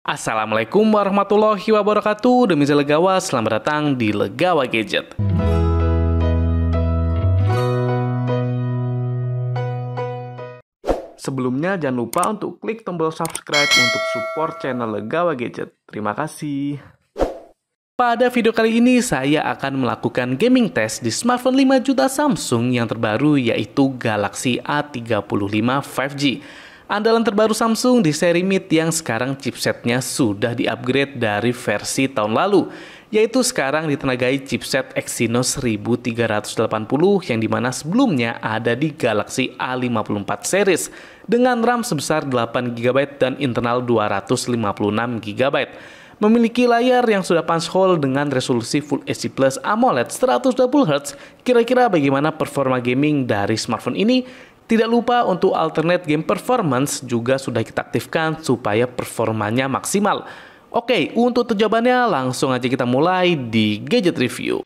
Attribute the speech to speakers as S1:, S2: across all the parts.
S1: Assalamualaikum warahmatullahi wabarakatuh. Demi Legawa, selamat datang di Legawa Gadget. Sebelumnya jangan lupa untuk klik tombol subscribe untuk support channel Legawa Gadget. Terima kasih. Pada video kali ini saya akan melakukan gaming test di smartphone 5 juta Samsung yang terbaru, yaitu Galaxy A35 5G. Andalan terbaru Samsung di seri Mid yang sekarang chipsetnya sudah di-upgrade dari versi tahun lalu, yaitu sekarang ditenagai chipset Exynos 1380 yang dimana sebelumnya ada di Galaxy A54 series dengan RAM sebesar 8GB dan internal 256GB. Memiliki layar yang sudah punch hole dengan resolusi Full HD Plus AMOLED 120Hz. Kira-kira bagaimana performa gaming dari smartphone ini? Tidak lupa untuk alternate game performance juga sudah kita aktifkan supaya performanya maksimal. Oke, untuk jawabannya langsung aja kita mulai di Gadget Review.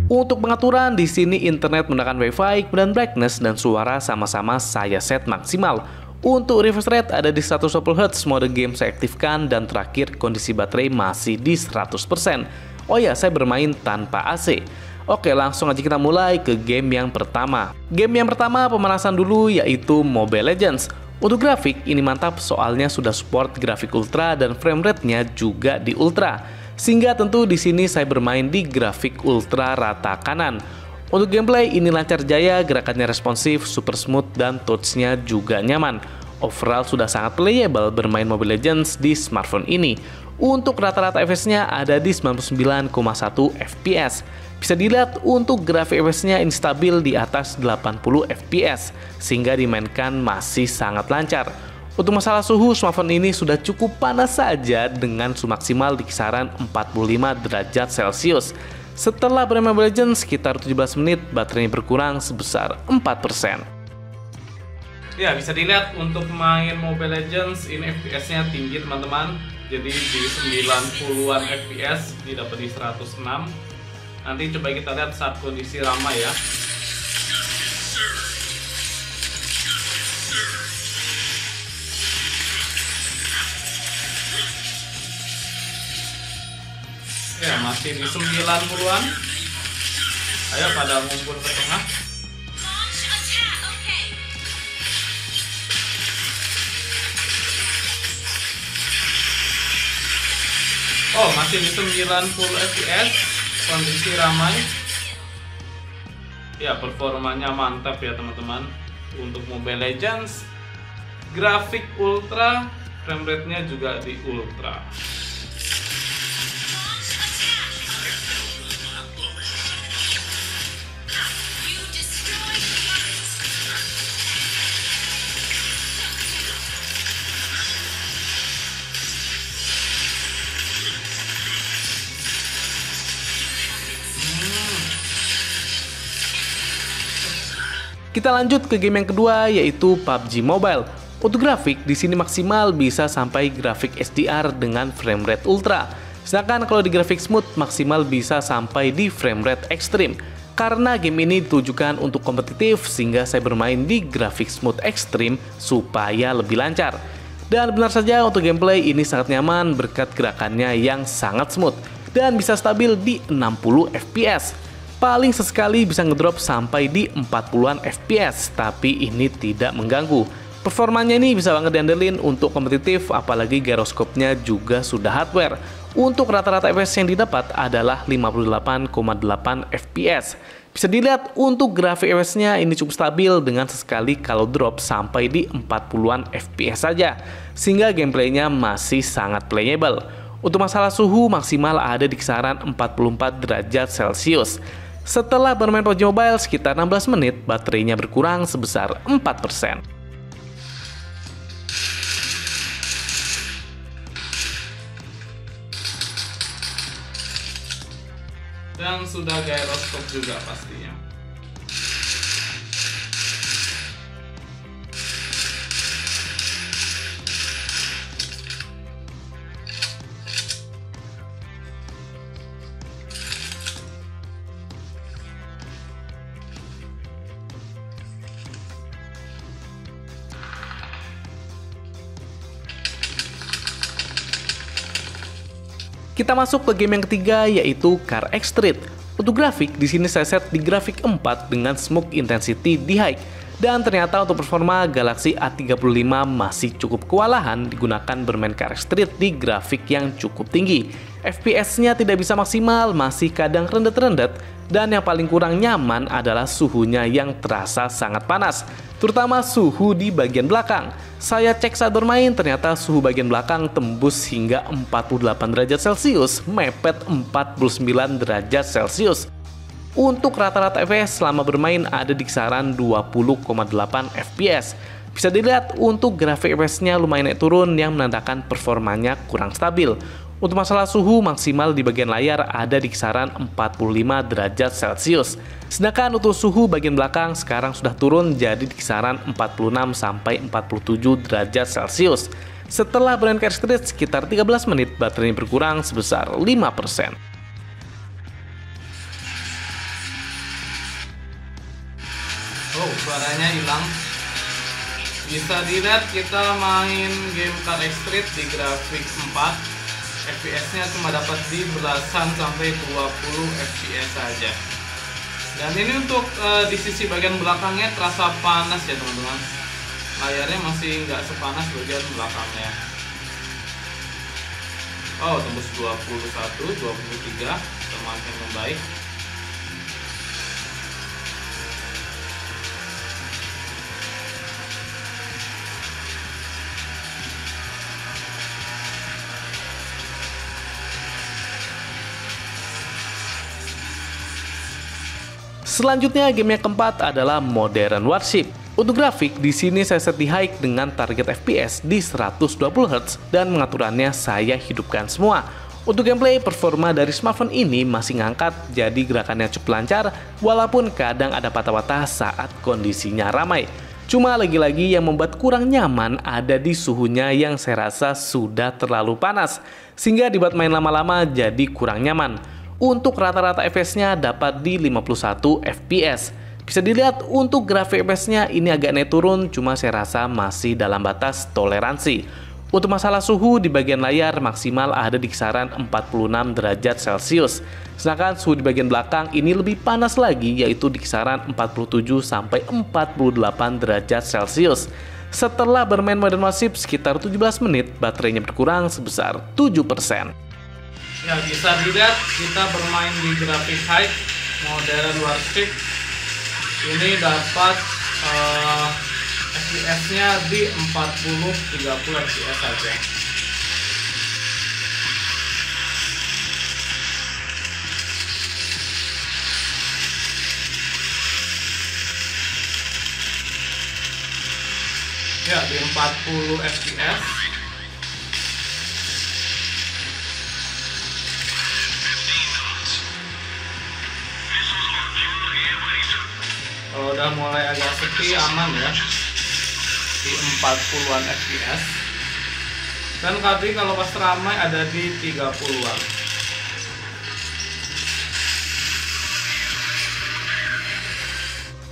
S1: Untuk pengaturan di sini internet menggunakan WiFi, kemudian brightness dan suara sama-sama saya set maksimal. Untuk refresh rate ada di 120Hz, mode game saya aktifkan, dan terakhir kondisi baterai masih di 100%. Oh ya, saya bermain tanpa AC. Oke, langsung aja kita mulai ke game yang pertama. Game yang pertama pemanasan dulu, yaitu Mobile Legends. Untuk grafik ini mantap soalnya sudah support grafik ultra dan frame rate-nya juga di ultra. Sehingga tentu di sini saya bermain di grafik ultra rata kanan. Untuk gameplay ini lancar jaya, gerakannya responsif, super smooth, dan touch-nya juga nyaman. Overall sudah sangat playable bermain Mobile Legends di smartphone ini. Untuk rata-rata FPS-nya ada di 99,1 FPS. Bisa dilihat untuk grafik FPS-nya instabil di atas 80 FPS, sehingga dimainkan masih sangat lancar. Untuk masalah suhu, smartphone ini sudah cukup panas saja dengan suhu maksimal di kisaran 45 derajat Celcius. Setelah bermain Mobile Legends sekitar 17 menit, baterainya berkurang sebesar 4%. Ya, bisa dilihat untuk main Mobile Legends ini FPS-nya tinggi teman-teman. Jadi di 90-an FPS, ini dapat di 106. Nanti coba kita lihat saat kondisi ramai ya. Ya, masih di 90-an. Ayo pada ngumpul ke tengah. Oh, masih di 90 fps, kondisi ramai. Ya, performanya mantap ya teman-teman. Untuk Mobile Legends, grafik ultra, frame rate-nya juga di ultra. Kita lanjut ke game yang kedua, yaitu PUBG Mobile. Untuk grafik di sini maksimal bisa sampai grafik SDR dengan frame rate ultra. Sedangkan kalau di grafik smooth maksimal bisa sampai di frame rate ekstrim. Karena game ini ditujukan untuk kompetitif, sehingga saya bermain di grafik smooth ekstrim supaya lebih lancar. Dan benar saja untuk gameplay ini sangat nyaman berkat gerakannya yang sangat smooth dan bisa stabil di 60 FPS. Paling sesekali bisa ngedrop sampai di 40-an FPS, tapi ini tidak mengganggu. Performanya ini bisa banget diandelin untuk kompetitif, apalagi gyroskopnya juga sudah hardware. Untuk rata-rata FPS yang didapat adalah 58,8 FPS. Bisa dilihat untuk grafik FPS-nya ini cukup stabil dengan sesekali kalau drop sampai di 40-an FPS saja, sehingga gameplaynya masih sangat playable. Untuk masalah suhu maksimal ada di kisaran 44 derajat Celcius. Setelah bermain PUBG Mobile sekitar 16 menit, baterainya berkurang sebesar 4%. Dan sudah gyroskop juga pastinya. Kita masuk ke game yang ketiga, yaitu Car X Street. Untuk grafik, di sini saya set di grafik 4 dengan smoke intensity di high. Dan ternyata untuk performa Galaxy A35 masih cukup kewalahan digunakan bermain Car X Street di grafik yang cukup tinggi. FPS-nya tidak bisa maksimal, masih kadang rendet-rendet. Dan yang paling kurang nyaman adalah suhunya yang terasa sangat panas, terutama suhu di bagian belakang. Saya cek saat bermain, ternyata suhu bagian belakang tembus hingga 48 derajat Celcius, mepet 49 derajat Celcius. Untuk rata-rata FPS selama bermain ada di kisaran 20,8 FPS. Bisa dilihat untuk grafik FPS-nya lumayan naik turun yang menandakan performanya kurang stabil. Untuk masalah suhu maksimal di bagian layar ada di kisaran 45 derajat Celcius. Sedangkan untuk suhu bagian belakang sekarang sudah turun jadi di kisaran 46 sampai 47 derajat Celcius. Setelah bermain Car Street sekitar 13 menit, baterainya berkurang sebesar 5%.
S2: Oh, suaranya hilang. Bisa dilihat kita main game Car X Street di grafik 4. FPS-nya cuma dapat di belasan sampai 20 FPS saja. Dan ini untuk di sisi bagian belakangnya terasa panas ya teman-teman. Layarnya masih nggak sepanas bagian belakangnya. Oh, tembus 21, 23, semakin membaik.
S1: Selanjutnya game yang keempat adalah Modern Warship. Untuk grafik, di sini saya set di high dengan target FPS di 120 Hz dan pengaturannya saya hidupkan semua. Untuk gameplay, performa dari smartphone ini masih ngangkat, jadi gerakannya cukup lancar, walaupun kadang ada patah-patah saat kondisinya ramai. Cuma lagi-lagi yang membuat kurang nyaman ada di suhunya yang saya rasa sudah terlalu panas, sehingga dibuat main lama-lama jadi kurang nyaman. Untuk rata-rata FPS-nya dapat di 51 FPS. Bisa dilihat untuk grafik FPS-nya ini agak naik turun, cuma saya rasa masih dalam batas toleransi. Untuk masalah suhu di bagian layar maksimal ada di kisaran 46 derajat Celcius. Sedangkan suhu di bagian belakang ini lebih panas lagi, yaitu di kisaran 47 sampai 48 derajat Celcius. Setelah bermain Modern Warship sekitar 17 menit, baterainya berkurang sebesar 7%.
S2: Ya, bisa dilihat kita bermain di grafik high Modern Warship. Ini dapat FPS-nya di 40-30 FPS saja. Ya, di 40 FPS. Kalau udah mulai agak sepi aman ya, di 40-an FPS. Dan tadi kalau pas ramai ada di 30-an.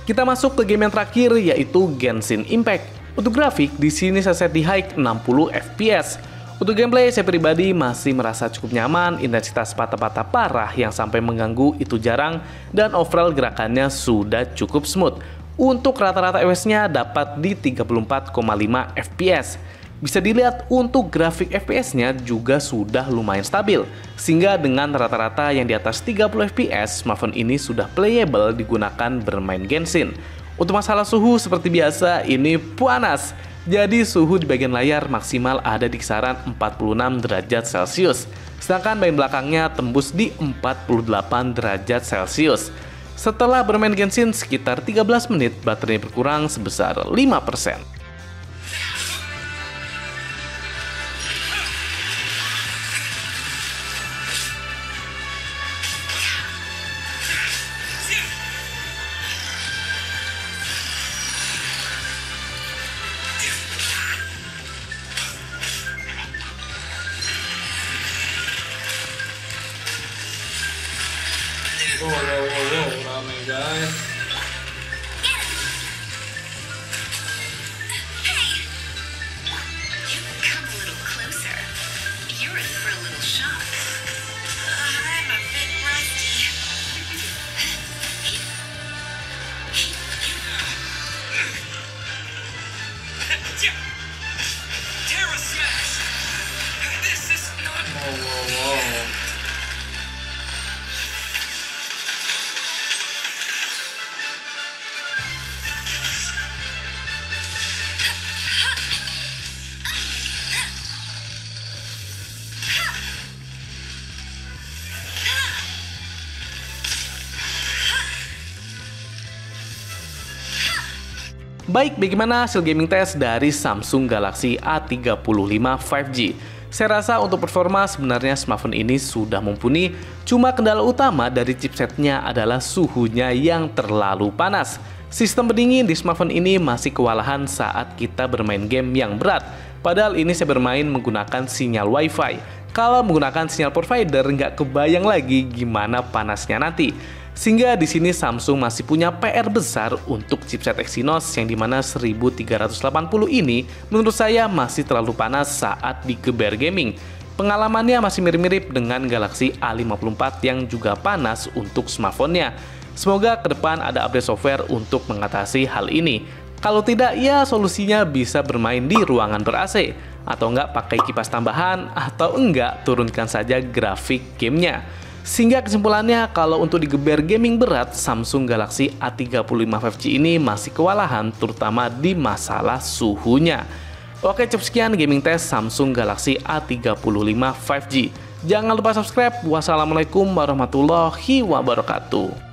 S1: Kita masuk ke game yang terakhir, yaitu Genshin Impact. Untuk grafik, di sini saya set di high 60 FPS. Untuk gameplay, saya pribadi masih merasa cukup nyaman, intensitas patah-patah parah yang sampai mengganggu itu jarang, dan overall gerakannya sudah cukup smooth. Untuk rata-rata FPS-nya dapat di 34,5 FPS. Bisa dilihat untuk grafik FPS-nya juga sudah lumayan stabil, sehingga dengan rata-rata yang di atas 30 FPS, smartphone ini sudah playable digunakan bermain Genshin. Untuk masalah suhu seperti biasa, ini panas. Jadi suhu di bagian layar maksimal ada di kisaran 46 derajat Celcius. Sedangkan bagian belakangnya tembus di 48 derajat Celcius. Setelah bermain Genshin sekitar 13 menit, baterainya berkurang sebesar 5%.
S2: Wow, ramai guys.
S3: Come a little closer. You're in for a little shock.
S1: Baik, bagaimana hasil gaming test dari Samsung Galaxy A35 5G? Saya rasa untuk performa sebenarnya smartphone ini sudah mumpuni, cuma kendala utama dari chipsetnya adalah suhunya yang terlalu panas. Sistem pendingin di smartphone ini masih kewalahan saat kita bermain game yang berat. Padahal ini saya bermain menggunakan sinyal Wi-Fi. Kalau menggunakan sinyal provider, nggak kebayang lagi gimana panasnya nanti. Sehingga di sini Samsung masih punya PR besar untuk chipset Exynos yang dimana 1380 ini menurut saya masih terlalu panas saat digeber gaming. Pengalamannya masih mirip-mirip dengan Galaxy A54 yang juga panas untuk smartphone-nya. Semoga ke depan ada update software untuk mengatasi hal ini. Kalau tidak, ya solusinya bisa bermain di ruangan ber-AC, atau enggak pakai kipas tambahan, atau enggak turunkan saja grafik gamenya. Sehingga kesimpulannya, kalau untuk digeber gaming berat, Samsung Galaxy A35 5G ini masih kewalahan, terutama di masalah suhunya. Oke, cukup sekian gaming test Samsung Galaxy A35 5G. Jangan lupa subscribe. Wassalamualaikum warahmatullahi wabarakatuh.